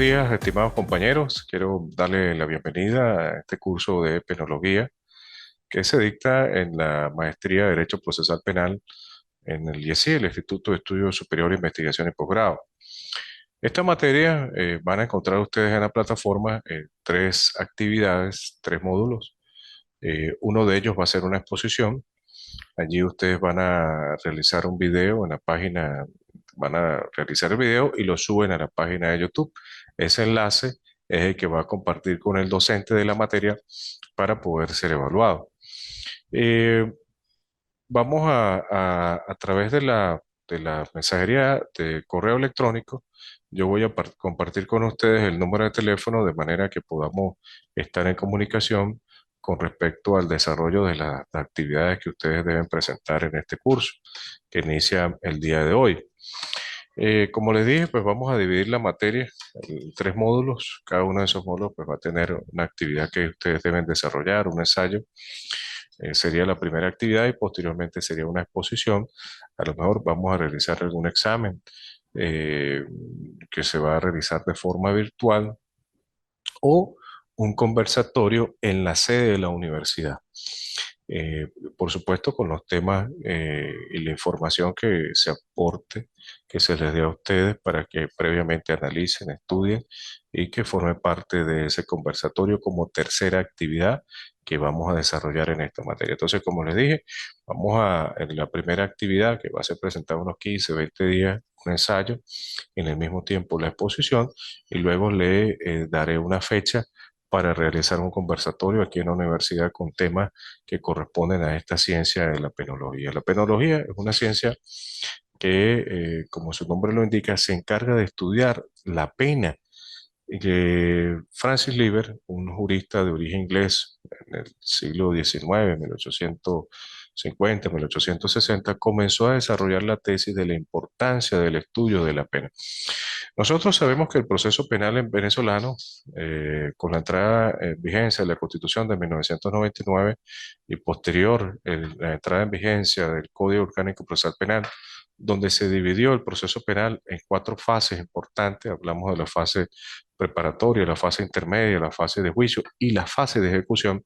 días, estimados compañeros. Quiero darle la bienvenida a este curso de penología que se dicta en la Maestría de Derecho Procesal Penal en el IESI, el Instituto de Estudios Superiores de Investigación y Posgrado. Esta materia van a encontrar ustedes en la plataforma tres actividades, tres módulos. Uno de ellos va a ser una exposición. Allí ustedes van a realizar un video en la página, van a realizar el video y lo suben a la página de YouTube. Ese enlace es el que va a compartir con el docente de la materia para poder ser evaluado. Eh, Vamos a través de la mensajería de correo electrónico, yo voy a compartir con ustedes el número de teléfono de manera que podamos estar en comunicación con respecto al desarrollo de las actividades que ustedes deben presentar en este curso, que inicia el día de hoy. Como les dije, pues vamos a dividir la materia en tres módulos. Cada uno de esos módulos pues va a tener una actividad que ustedes deben desarrollar, un ensayo. Sería la primera actividad y posteriormente sería una exposición. A lo mejor vamos a realizar algún examen eh, que se va a realizar de forma virtual o un conversatorio en la sede de la universidad. Eh, por supuesto, con los temas y la información que se aporte, que se les dé a ustedes para que previamente analicen, estudien y que forme parte de ese conversatorio como tercera actividad que vamos a desarrollar en esta materia. Entonces, como les dije, en la primera actividad que va a ser presentada unos 15, 20 días, un ensayo, en el mismo tiempo la exposición y luego le daré una fecha para realizar un conversatorio aquí en la universidad con temas que corresponden a esta ciencia de la penología. La penología es una ciencia que, como su nombre lo indica, se encarga de estudiar la pena. Y que Francis Lieber, un jurista de origen inglés en el siglo XIX, 1850, 1860, comenzó a desarrollar la tesis de la importancia del estudio de la pena. Nosotros sabemos que el proceso penal en venezolano, con la entrada en vigencia de la Constitución de 1999 y posterior la entrada en vigencia del Código Orgánico Procesal Penal, donde se dividió el proceso penal en cuatro fases importantes. Hablamos de la fase preparatoria, la fase intermedia, la fase de juicio y la fase de ejecución,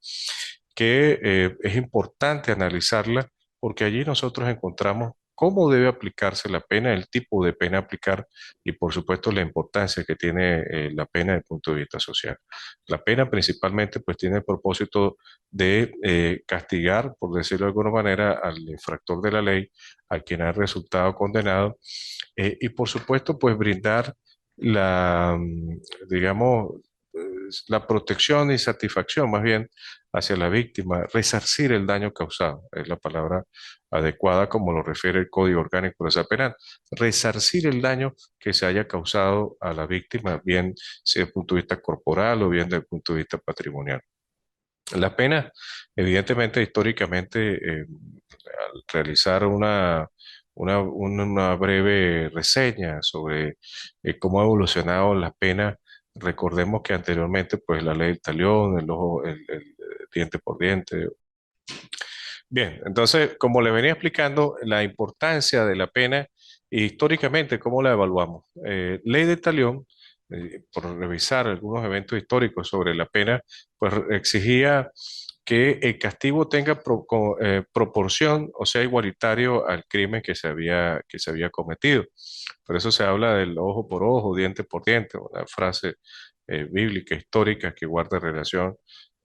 que es importante analizarla porque allí nosotros encontramos cómo debe aplicarse la pena, el tipo de pena a aplicar y por supuesto la importancia que tiene la pena desde el punto de vista social. La pena principalmente pues tiene el propósito de castigar, por decirlo de alguna manera, al infractor de la ley, a quien ha resultado condenado y por supuesto pues brindar digamos, la protección y satisfacción más bien hacia la víctima, resarcir el daño causado, es la palabra adecuada como lo refiere el Código Orgánico Procesal Penal, resarcir el daño que se haya causado a la víctima, bien sea desde el punto de vista corporal o bien desde el punto de vista patrimonial. La pena, evidentemente, históricamente, al realizar una breve reseña sobre cómo ha evolucionado la pena, recordemos que anteriormente, pues la ley del talión, el ojo, el diente por diente. Bien, entonces, como le venía explicando, la importancia de la pena históricamente, ¿cómo la evaluamos? Ley del talión, por revisar algunos eventos históricos sobre la pena, pues exigía que el castigo tenga proporción, o sea, igualitario al crimen que se había cometido. Por eso se habla del ojo por ojo, diente por diente, una frase bíblica histórica que guarda relación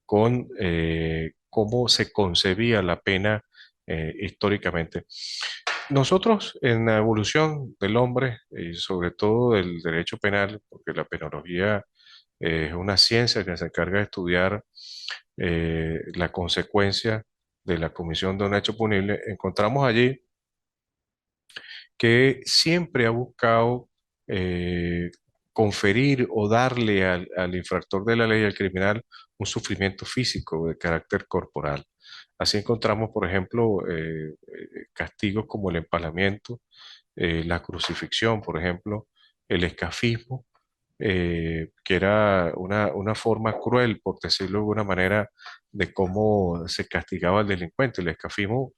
con cómo se concebía la pena históricamente. Nosotros en la evolución del hombre y sobre todo del derecho penal, porque la penología es una ciencia que se encarga de estudiar la consecuencia de la comisión de un hecho punible, encontramos allí que siempre ha buscado eh, conferir o darle al infractor de la ley, al criminal, un sufrimiento físico de carácter corporal. Así encontramos, por ejemplo, castigos como el empalamiento, la crucifixión, por ejemplo, el escafismo, que era una forma cruel, por decirlo de alguna manera, de cómo se castigaba al delincuente. El escafismo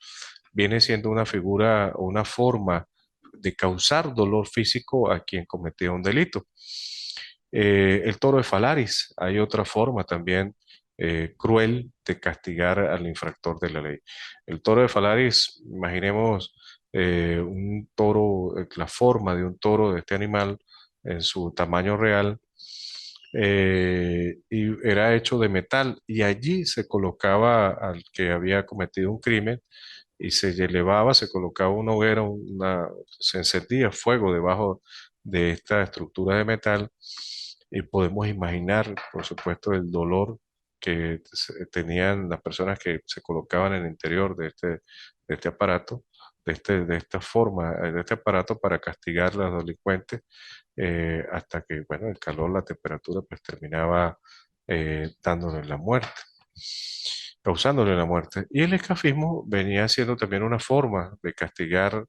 viene siendo una figura o una forma de causar dolor físico a quien cometió un delito. El toro de Falaris, hay otra forma también cruel de castigar al infractor de la ley. El toro de Falaris, imaginemos un toro, la forma de un toro de este animal en su tamaño real, y era hecho de metal y allí se colocaba al que había cometido un crimen y se elevaba, se colocaba una hoguera, se encendía fuego debajo de esta estructura de metal y podemos imaginar, por supuesto, el dolor que tenían las personas que se colocaban en el interior de este aparato, de esta forma, de este aparato para castigar a los delincuentes, hasta que, bueno, el calor, la temperatura, pues terminaba dándole la muerte, causándole la muerte. Y el escafismo venía siendo también una forma de castigar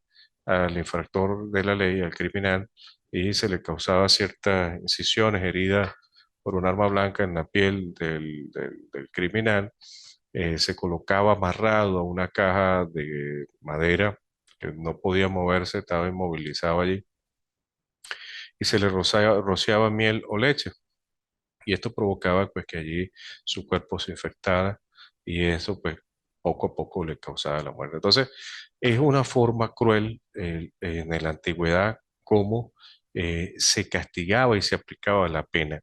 al infractor de la ley, al criminal, y se le causaba ciertas incisiones, heridas por un arma blanca en la piel del criminal. Se colocaba amarrado a una caja de madera que no podía moverse, estaba inmovilizado allí, y se le rociaba miel o leche. Y esto provocaba pues que allí su cuerpo se infectara y eso pues poco a poco le causaba la muerte. Entonces es una forma cruel en la antigüedad como se castigaba y se aplicaba la pena.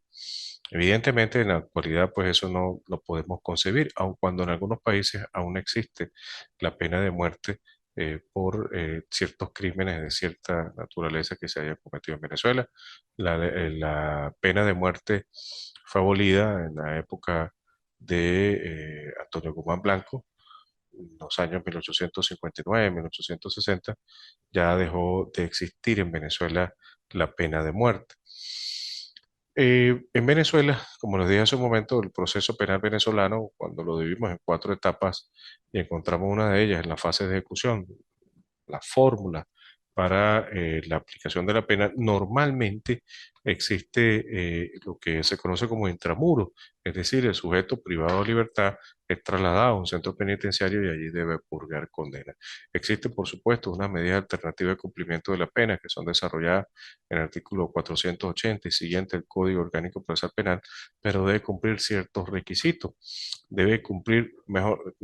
Evidentemente en la actualidad pues eso no lo podemos concebir, aun cuando en algunos países aún existe la pena de muerte por ciertos crímenes de cierta naturaleza que se hayan cometido en Venezuela. La pena de muerte fue abolida en la época de Antonio Guzmán Blanco, en los años 1859, 1860, ya dejó de existir en Venezuela la pena de muerte. En Venezuela, como les dije hace un momento, el proceso penal venezolano, cuando lo dividimos en cuatro etapas y encontramos una de ellas en la fase de ejecución, la fórmula para la aplicación de la pena, normalmente existe lo que se conoce como intramuro, es decir, el sujeto privado de libertad es trasladado a un centro penitenciario y allí debe purgar condena. Existen, por supuesto, unas medidas alternativas de cumplimiento de la pena que son desarrolladas en el artículo 480 y siguiente del Código Orgánico Procesal Penal, pero debe cumplir ciertos requisitos. Debe cumplir, mejor,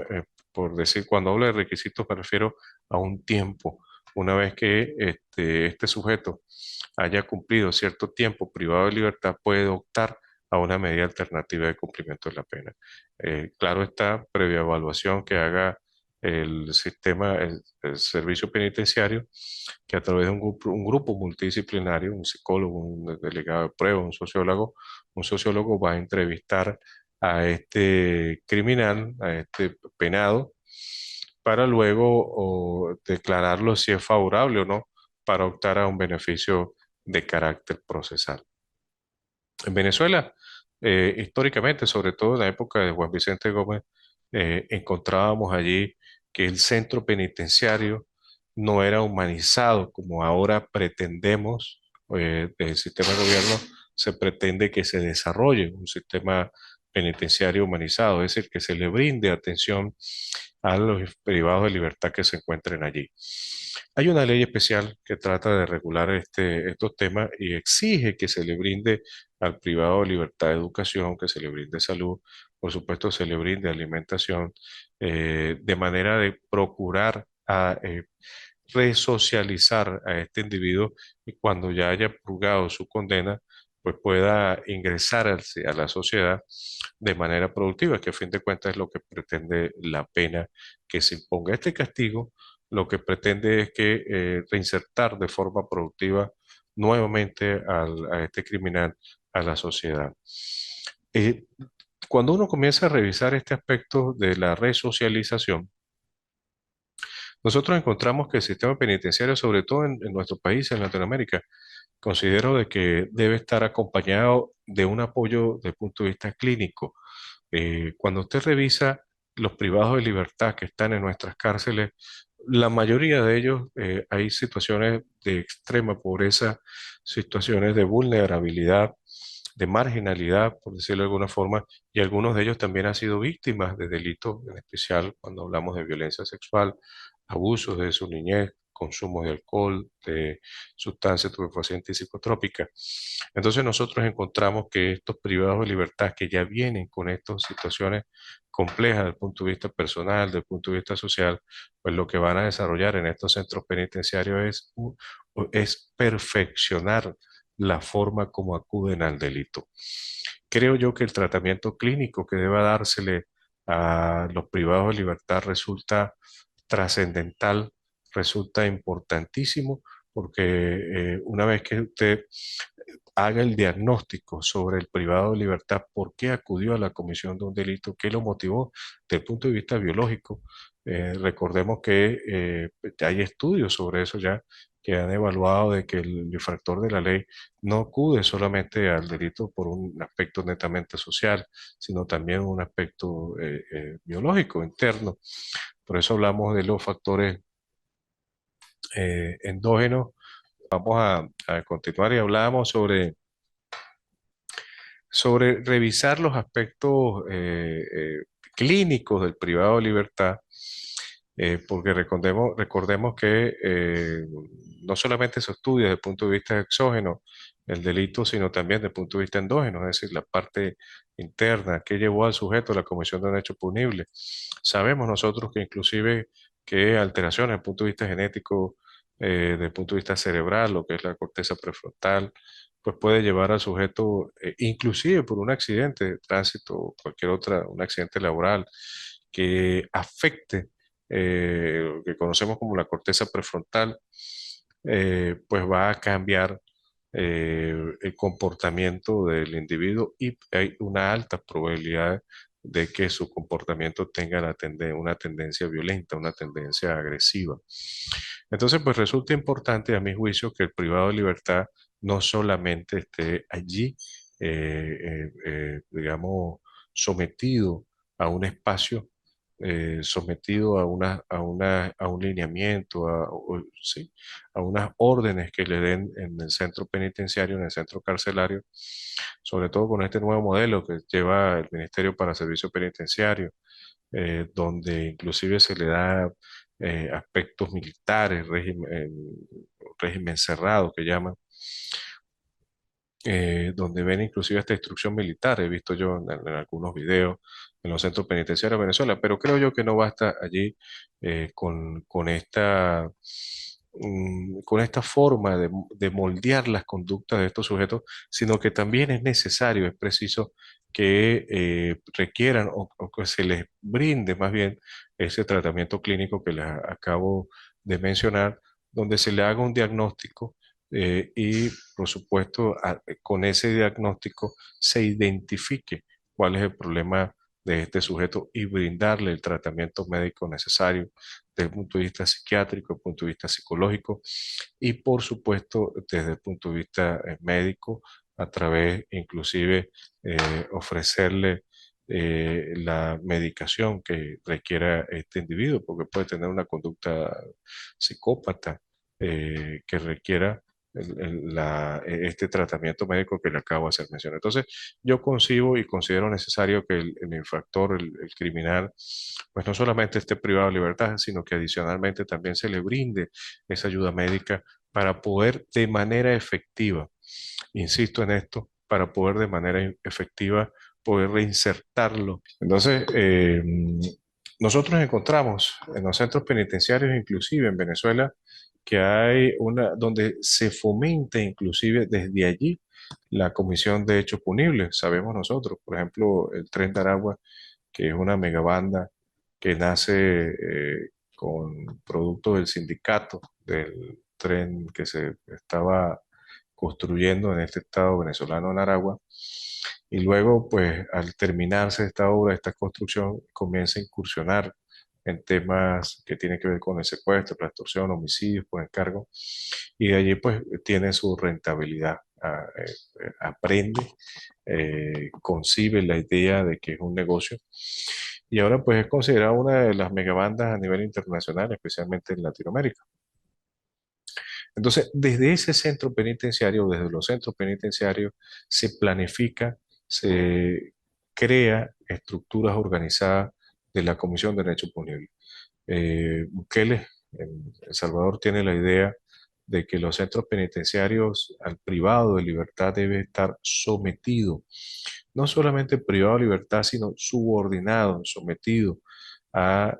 por decir, cuando hablo de requisitos me refiero a un tiempo. Una vez que este sujeto haya cumplido cierto tiempo privado de libertad, puede optar a una medida alternativa de cumplimiento de la pena. Claro está, previa evaluación que haga el sistema, el servicio penitenciario, que a través de un grupo multidisciplinario, un psicólogo, un delegado de prueba, un sociólogo va a entrevistar a este criminal, a este penado, para luego declararlo si es favorable o no para optar a un beneficio de carácter procesal. En Venezuela, históricamente, sobre todo en la época de Juan Vicente Gómez, encontrábamos allí que el centro penitenciario no era humanizado como ahora pretendemos, del sistema de gobierno se pretende que se desarrolle un sistema penitenciario humanizado, es decir, que se le brinde atención a los privados de libertad que se encuentren allí. Hay una ley especial que trata de regular estos temas y exige que se le brinde al privado de libertad de educación, que se le brinde salud, por supuesto se le brinde alimentación, de manera de procurar resocializar a este individuo y cuando ya haya purgado su condena, pues pueda ingresar a la sociedad de manera productiva, que a fin de cuentas es lo que pretende la pena que se imponga. Este castigo lo que pretende es que reinsertar de forma productiva nuevamente a este criminal a la sociedad. Eh, Cuando uno comienza a revisar este aspecto de la resocialización, nosotros encontramos que el sistema penitenciario, sobre todo en nuestro país, en Latinoamérica, considero de que debe estar acompañado de un apoyo desde el punto de vista clínico. Cuando usted revisa los privados de libertad que están en nuestras cárceles, la mayoría de ellos hay situaciones de extrema pobreza, situaciones de vulnerabilidad, de marginalidad, por decirlo de alguna forma, y algunos de ellos también han sido víctimas de delitos, en especial cuando hablamos de violencia sexual, abusos de su niñez, consumo de alcohol, de sustancias estupefacientes y psicotrópicas. Entonces nosotros encontramos que estos privados de libertad que ya vienen con estas situaciones complejas desde el punto de vista personal, desde el punto de vista social, pues lo que van a desarrollar en estos centros penitenciarios es perfeccionar la forma como acuden al delito. Creo yo que el tratamiento clínico que deba dársele a los privados de libertad resulta trascendental, resulta importantísimo, porque una vez que usted haga el diagnóstico sobre el privado de libertad, por qué acudió a la comisión de un delito, qué lo motivó desde el punto de vista biológico. Recordemos que hay estudios sobre eso ya que han evaluado de que el infractor de la ley no acude solamente al delito por un aspecto netamente social, sino también un aspecto biológico interno. Por eso hablamos de los factores endógenos. Vamos a continuar y hablamos sobre revisar los aspectos clínicos del privado de libertad, porque recordemos que no solamente se estudia desde el punto de vista exógeno el delito, sino también desde el punto de vista endógeno, es decir, la parte interna que llevó al sujeto a la comisión de un hecho punible. Sabemos nosotros que inclusive que alteraciones desde el punto de vista genético, desde el punto de vista cerebral, lo que es la corteza prefrontal, pues puede llevar al sujeto, inclusive por un accidente de tránsito o cualquier otra, un accidente laboral, que afecte lo que conocemos como la corteza prefrontal, pues va a cambiar el comportamiento del individuo y hay una alta probabilidad de que su comportamiento tenga una tendencia violenta, una tendencia agresiva. Entonces, pues resulta importante a mi juicio que el privado de libertad no solamente esté allí, digamos, sometido a un espacio, sometido a un lineamiento, sí, a unas órdenes que le den en el centro penitenciario, en el centro carcelario, sobre todo con este nuevo modelo que lleva el Ministerio para Servicio Penitenciario, donde inclusive se le da aspectos militares, régimen cerrado que llaman, donde ven inclusive esta instrucción militar, he visto yo en algunos videos en los centros penitenciarios de Venezuela, pero creo yo que no basta allí con esta forma de moldear las conductas de estos sujetos, sino que también es necesario, es preciso que requieran o que se les brinde más bien ese tratamiento clínico que les acabo de mencionar, donde se le haga un diagnóstico y, por supuesto, con ese diagnóstico se identifique cuál es el problema de este sujeto y brindarle el tratamiento médico necesario desde el punto de vista psiquiátrico, desde el punto de vista psicológico y, por supuesto, desde el punto de vista médico, a través inclusive ofrecerle la medicación que requiera este individuo, porque puede tener una conducta psicópata que requiera este tratamiento médico que le acabo de hacer mención. Entonces, yo concibo y considero necesario que el infractor, el criminal, pues no solamente esté privado de libertad, sino que adicionalmente también se le brinde esa ayuda médica para poder de manera efectiva, insisto en esto, para poder de manera efectiva poder reinsertarlo. Entonces, nosotros encontramos en los centros penitenciarios, inclusive en Venezuela, que hay donde se fomenta inclusive desde allí la comisión de hechos punibles. Sabemos nosotros, por ejemplo, el Tren de Aragua, que es una megabanda que nace con producto del sindicato del tren que se estaba construyendo en este estado venezolano de Aragua. Y luego, pues, al terminarse esta obra, esta construcción, comienza a incursionar en temas que tienen que ver con el secuestro, la extorsión, homicidios por encargo, y de allí, pues, tiene su rentabilidad. Aprende, concibe la idea de que es un negocio, y ahora, pues, es considerada una de las megabandas a nivel internacional, especialmente en Latinoamérica. Entonces, desde ese centro penitenciario, desde los centros penitenciarios, se planifica, se crea estructuras organizadas de la Comisión de Derecho Punible. Bukele El Salvador tiene la idea de que los centros penitenciarios al privado de libertad debe estar sometido, no solamente privado de libertad, sino subordinado, sometido a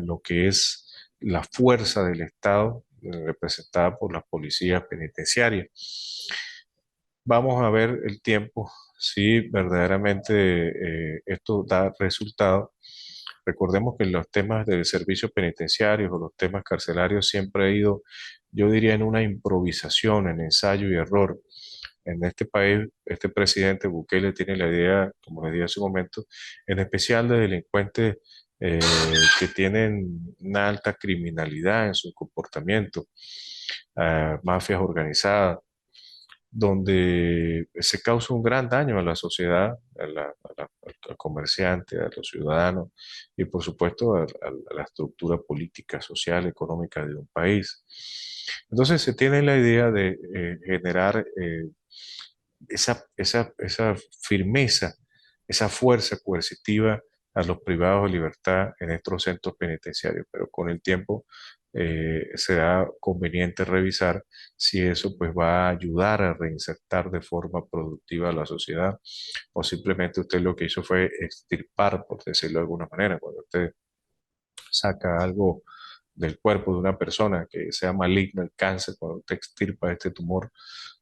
lo que es la fuerza del Estado representada por las policías penitenciarias. Vamos a ver el tiempo si verdaderamente esto da resultado. Recordemos que los temas de servicios penitenciarios o los temas carcelarios siempre ha ido, yo diría, en una improvisación, en ensayo y error. En este país, este presidente Bukele tiene la idea, como le dije hace un momento, en especial de delincuentes eh, que tienen una alta criminalidad en su comportamiento, mafias organizadas donde se causa un gran daño a la sociedad, al comerciante, a los ciudadanos y por supuesto a la estructura política, social, económica de un país. Entonces se tiene la idea de generar esa firmeza, esa fuerza coercitiva a los privados de libertad en estos centros penitenciarios, pero con el tiempo será conveniente revisar si eso pues va a ayudar a reinsertar de forma productiva a la sociedad o simplemente usted lo que hizo fue extirpar, por decirlo de alguna manera, cuando usted saca algo del cuerpo de una persona que sea maligno, el cáncer, cuando usted extirpa este tumor.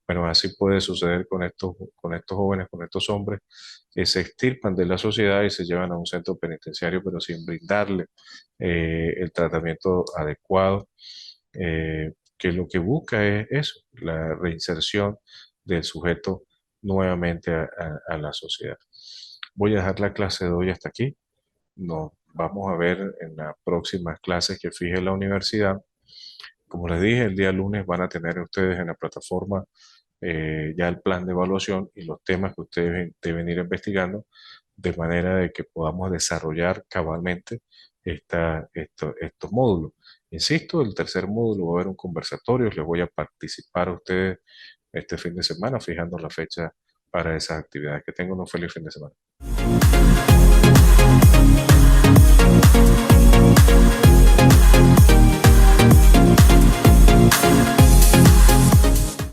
Bueno, así puede suceder con estos jóvenes, con estos hombres que se extirpan de la sociedad y se llevan a un centro penitenciario, pero sin brindarle el tratamiento adecuado, que lo que busca es eso, la reinserción del sujeto nuevamente a la sociedad. Voy a dejar la clase de hoy hasta aquí. Nos vamos a ver en las próximas clases que fije la universidad. Como les dije, el día lunes van a tener ustedes en la plataforma ya el plan de evaluación y los temas que ustedes deben ir investigando de manera de que podamos desarrollar cabalmente estos módulos. Insisto, el tercer módulo va a haber un conversatorio, les voy a participar a ustedes este fin de semana, fijando la fecha para esas actividades. Que tengan un feliz fin de semana.